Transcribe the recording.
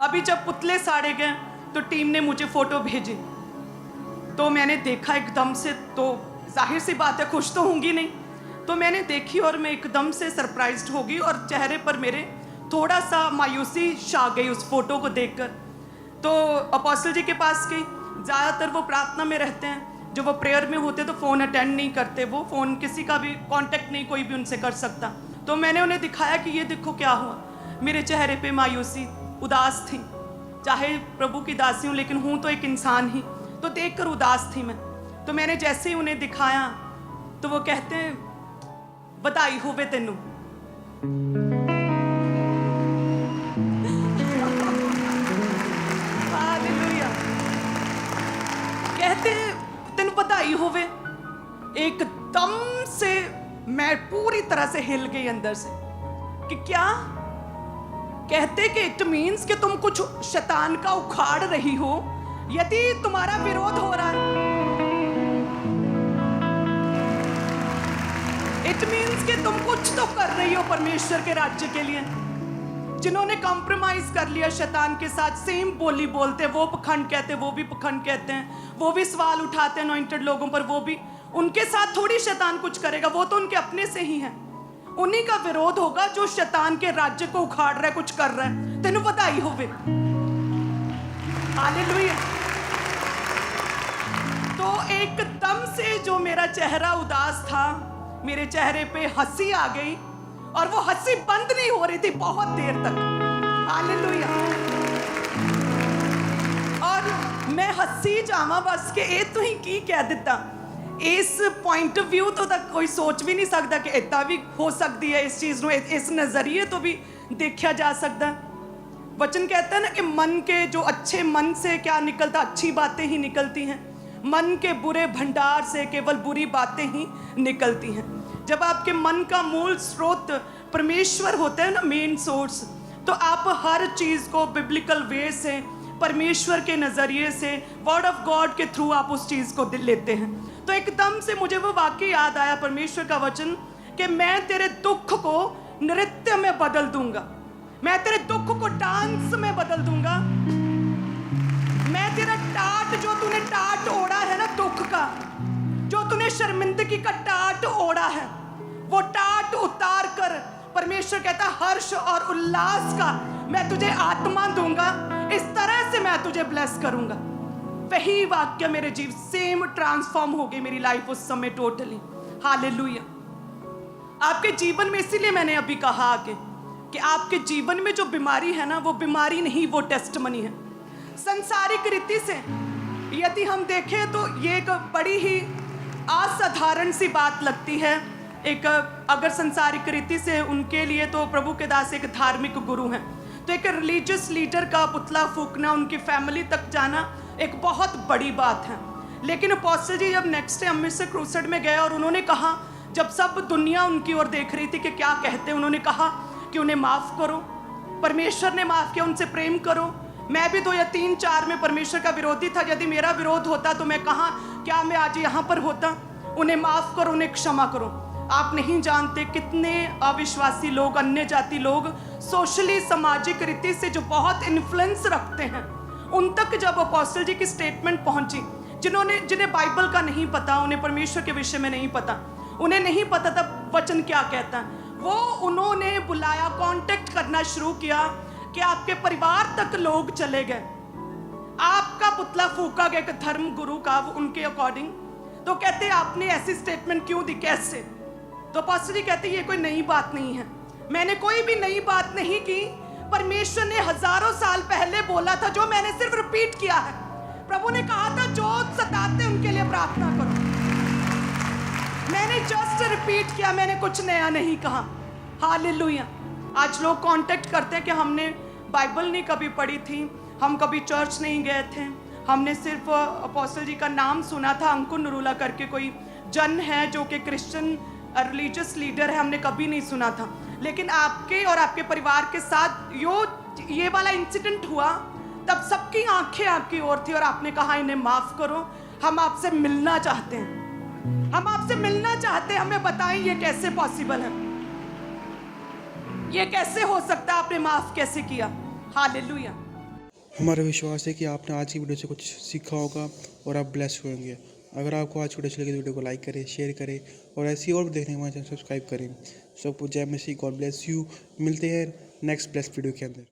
अभी जब पुतले साड़े गए तो टीम ने मुझे फ़ोटो भेजी, तो मैंने देखा एकदम से, तो जाहिर सी बात है खुश तो होंगी नहीं, तो मैंने देखी और मैं एकदम से सरप्राइज्ड हो गई और चेहरे पर मेरे थोड़ा सा मायूसी छा गई उस फोटो को देखकर। तो अपोस्टल जी के पास गई, ज़्यादातर वो प्रार्थना में रहते हैं, जब वो प्रेयर में होते तो फ़ोन अटेंड नहीं करते, वो फ़ोन किसी का भी कांटेक्ट नहीं कोई भी उनसे कर सकता। तो मैंने उन्हें दिखाया कि ये देखो क्या हुआ, मेरे चेहरे पे मायूसी, उदास थी, चाहे प्रभु की दासी हूँ लेकिन हूँ तो एक इंसान ही, तो देखकर उदास थी मैं। तो मैंने जैसे ही उन्हें दिखाया तो वो कहते हैं बधाई होवे तेनू। हालेलुया। कहते तेनू बधाई होवे। एकदम से मैं पूरी तरह से हिल गई अंदर से कि क्या कहते कि इट मीन्स कि तुम कुछ शैतान का उखाड़ रही हो यदि तुम्हारा विरोध हो रहा है। इट मीन्स कि तुम कुछ तो कर रही हो परमेश्वर के राज्य के लिए। जिन्होंने कॉम्प्रोमाइज कर लिया शैतान के साथ, सेम बोली बोलते, वो पखंड कहते, वो भी पखंड कहते हैं, वो भी सवाल उठाते हैं अनॉइंटेड लोगों पर, वो भी, उनके साथ थोड़ी शैतान कुछ करेगा, वो तो उनके अपने से ही है। उन्हीं का विरोध होगा जो शैतान के राज्य को उखाड़ रहा है, कुछ कर रहा है। तेनू बधाई होवे। हालेलुया। तो एकदम से जो मेरा चेहरा उदास था, मेरे चेहरे पे हंसी आ गई और वो हंसी बंद नहीं हो रही थी बहुत देर तक। हालेलुया। और मैं हंसी जावा बस के ए तू ही की कह दिता। इस पॉइंट ऑफ व्यू तो तक कोई सोच भी नहीं सकता कि इतना भी हो सकती है, इस चीज़ को इस नज़रिए तो भी देखा जा सकता। वचन कहता है ना कि मन के जो अच्छे मन से क्या निकलता, अच्छी बातें ही निकलती हैं, मन के बुरे भंडार से केवल बुरी बातें ही निकलती हैं। जब आपके मन का मूल स्रोत परमेश्वर होता है ना, मेन सोर्स, तो आप हर चीज़ को बिब्लिकल वे से, परमेश्वर के नज़रिए से, वर्ड ऑफ गॉड के थ्रू आप उस चीज़ को लेते हैं। तो एकदम से मुझे वो वाक्य याद आया, परमेश्वर का वचन, कि मैं तेरे दुख को नृत्य में बदल दूंगा, मैं तेरे दुख को डांस में बदल दूंगा, मैं तेरा टाट, जो तूने टाट ओढ़ा है ना दुख का, जो तूने शर्मिंदगी का टाट ओढ़ा है, वो टाट उतार कर परमेश्वर कहता हर्ष और उल्लास का मैं तुझे आत्मा दूंगा, इस तरह से मैं तुझे ब्लेस करूंगा। वही वाक्य मेरे जीव सेम ट्रांसफॉर्म हो गई मेरी लाइफ उस समय टोटली। हालेलुया। आपके जीवन में, इसीलिए मैंने अभी कहा आगे कि आपके जीवन में जो बीमारी है ना, वो बीमारी नहीं, वो टेस्टमनी है। संसारिक रीति से यदि हम देखें तो ये एक बड़ी ही असाधारण सी बात लगती है। एक अगर संसारिक रीति से उनके लिए तो प्रभु के दास एक धार्मिक गुरु हैं, तो एक रिलीजियस लीडर का पुतला फूकना, उनकी फैमिली तक जाना एक बहुत बड़ी बात है। लेकिन अपोस्टल जी जब नेक्स्ट डे अमृतसर क्रूसेड में गए और उन्होंने कहा, जब सब दुनिया उनकी ओर देख रही थी कि क्या कहते, उन्होंने कहा कि उन्हें माफ़ करो, परमेश्वर ने माफ़ किया, उनसे प्रेम करो। मैं भी 2 या 3 4 में परमेश्वर का विरोधी था, यदि मेरा विरोध होता तो मैं कहाँ, क्या मैं आज यहाँ पर होता। उन्हें माफ़ करो, उन्हें क्षमा करो। आप नहीं जानते कितने अविश्वासी लोग, अन्य जाति लोग, सोशली सामाजिक रीति से जो बहुत इन्फ्लुएंस रखते हैं, उन तक जब अपोस्टल जी की स्टेटमेंट पहुंची, जिन्हें बाइबल का नहीं पता, उन्हें परमेश्वर के विषय में नहीं पता, उन्हें नहीं पता था वचन क्या कहता है, वो उन्होंने बुलाया, कांटेक्ट करना शुरू किया कि आपके परिवार तक लोग चले गए, आपका पुतला फूका गया एक धर्म गुरु का, उनके अकॉर्डिंग। तो कहते आपने ऐसी स्टेटमेंट क्यों दी, कैसे? तो अपोस्टल जी कहते ये कोई नई बात नहीं है, मैंने कोई भी नई बात नहीं की, परमेश्वर ने हजारों साल पहले बोला था, जो मैंने सिर्फ रिपीट किया है। प्रभु ने कहा था जो सताते उनके लिए प्रार्थना करो, मैंने जस्ट रिपीट किया, मैंने कुछ नया नहीं कहा। हालेलुया। आज लोग कांटेक्ट करते हैं कि हमने बाइबल नहीं कभी पढ़ी थी, हम कभी चर्च नहीं गए थे, हमने सिर्फ अपोस्टल जी का नाम सुना था, अंकुर नरूला करके कोई जन है जो कि क्रिश्चियन रिलीजियस लीडर है, हमने कभी नहीं सुना था। लेकिन आपके और आपके परिवार के साथ ये वाला इंसिडेंट हुआ, तब सबकी आंखें आपकी ओर थी और आपने कहा इन्हें माफ करो, हम आपसे मिलना चाहते हैं, हम आपसे मिलना चाहते हैं, हमें बताएं ये कैसे पॉसिबल है, ये कैसे हो सकता है, आपने माफ कैसे किया। हालेलुया। हमारा विश्वास है कि आपने आज की वीडियो से कुछ सीखा होगा और आप ब्लेस होंगे। अगर आपको आज वीडियो अच्छी लगी तो वीडियो को लाइक करें, शेयर करें और ऐसी और भी देखने के हमारे चैनल सब्सक्राइब करें। सब जय मसीह, गॉड ब्लेस यू। मिलते हैं नेक्स्ट ब्लेस वीडियो के अंदर।